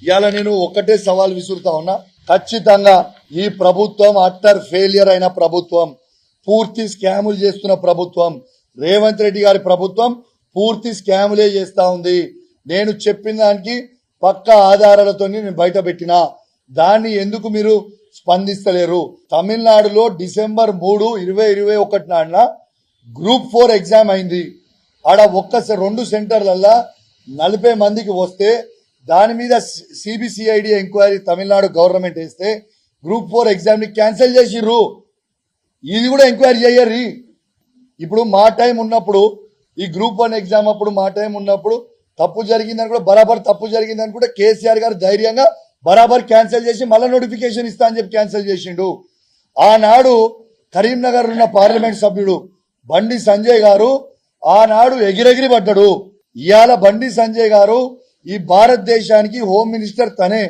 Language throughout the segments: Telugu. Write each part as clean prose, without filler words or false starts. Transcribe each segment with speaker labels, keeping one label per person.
Speaker 1: ఇవాళ నేను ఒక్కటే సవాల్ విసురుతా ఉన్నా, ఖచ్చితంగా ఈ ప్రభుత్వం అట్టర్ ఫెయిలియర్ అయిన ప్రభుత్వం, పూర్తి స్కాములు చేస్తున్న ప్రభుత్వం, రేవంత్ రెడ్డి గారి ప్రభుత్వం పూర్తి స్కాములే చేస్తా ఉంది. నేను చెప్పిన దానికి పక్కా ఆధారాలతో నేను బయట పెట్టినా, దాన్ని ఎందుకు మీరు స్పందిస్తలేరు? తమిళనాడులో డిసెంబర్ 3, 2021 నాడున గ్రూప్ 4 ఎగ్జామ్ అయింది. ఆడ 2 సెంటర్లల్లా 40 మందికి వస్తే దాని మీద సిబిసిఐడి ఎంక్వైరీ తమిళనాడు గవర్నమెంట్ వేస్తే గ్రూప్ 4 ఎగ్జామ్ ని క్యాన్సిల్ చేసిర్రు. ఇది కూడా ఎంక్వైరీ చేయర్రి. ఇప్పుడు మా టైం ఉన్నప్పుడు, ఈ గ్రూప్ 1 ఎగ్జామ్ అప్పుడు మా టైం ఉన్నప్పుడు తప్పు జరిగిందని కూడా, బరాబర్ తప్పు జరిగిందని కూడా కేసీఆర్ గారు ధైర్యంగా బరాబర్ క్యాన్సిల్ చేసి మళ్ళీ నోటిఫికేషన్ ఇస్తా అని చెప్పి క్యాన్సిల్ చేసిండు. ఆనాడు కరీంనగర్ ఉన్న పార్లమెంట్ సభ్యుడు బండి సంజయ్ గారు ఆనాడు ఎగిరెగిరి పడ్డాడు. ఇవాళ బండి సంజయ్ గారు ఈ భారతదేశానికి హోమ్ మినిస్టర్ తనే.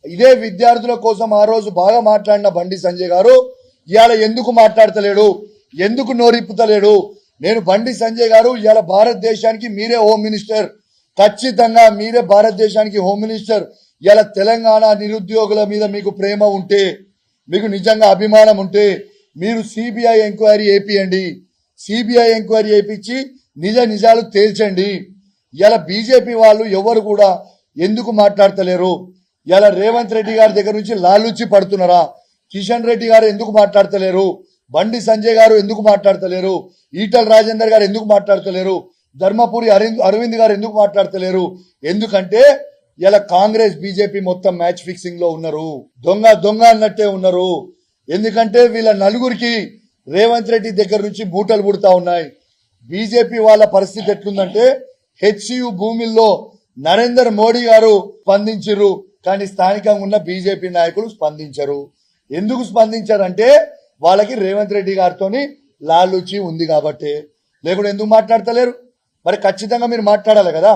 Speaker 1: ఇదే విద్యార్థుల కోసం ఆ రోజు బాగా మాట్లాడిన బండి సంజయ్ గారు ఇవాళ ఎందుకు మాట్లాడతలేడు? ఎందుకు నోరిప్పుతలేడు? నేను బండి సంజయ్ గారు, ఇవాళ భారతదేశానికి మీరే హోమ్ మినిస్టర్, ఖచ్చితంగా మీరే భారతదేశానికి హోమ్ మినిస్టర్. ఇలా తెలంగాణ నిరుద్యోగుల మీద మీకు ప్రేమ ఉంటే, మీకు నిజంగా అభిమానం ఉంటే మీరు సిబిఐ ఎంక్వైరీ చేపియండి. సిబిఐ ఎంక్వైరీ చేపించి నిజాలు తేల్చండి. ఇలా బీజేపీ వాళ్ళు ఎవరు కూడా ఎందుకు మాట్లాడతలేరు? ఇలా రేవంత్ రెడ్డి గారి దగ్గర నుంచి లాలూచి పడుతున్నారా? కిషన్ రెడ్డి గారు ఎందుకు మాట్లాడతలేరు? బండి సంజయ్ గారు ఎందుకు మాట్లాడతలేరు? ఈటల రాజేందర్ గారు ఎందుకు మాట్లాడతలేరు? ధర్మపురి అరవింద్ గారు ఎందుకు మాట్లాడతలేరు? ఎందుకంటే ఇలా కాంగ్రెస్ బీజేపీ మొత్తం మ్యాచ్ ఫిక్సింగ్ లో ఉన్నారు, దొంగ అన్నట్టే ఉన్నారు. ఎందుకంటే వీళ్ళ నలుగురికి రేవంత్ రెడ్డి దగ్గర నుంచి మూటలు పుడతా ఉన్నాయి. బీజేపీ వాళ్ళ పరిస్థితి ఎట్లుందంటే, హెచ్సియు భూమిల్లో నరేంద్ర మోడీ గారు స్పందించరు, కానీ స్థానికంగా ఉన్న బీజేపీ నాయకులు స్పందించరు. ఎందుకు స్పందించారంటే వాళ్ళకి రేవంత్ రెడ్డి గారితో లాలూచి ఉంది కాబట్టి. లేకుంటే ఎందుకు మాట్లాడతలేరు? మరి ఖచ్చితంగా మీరు మాట్లాడాలి కదా.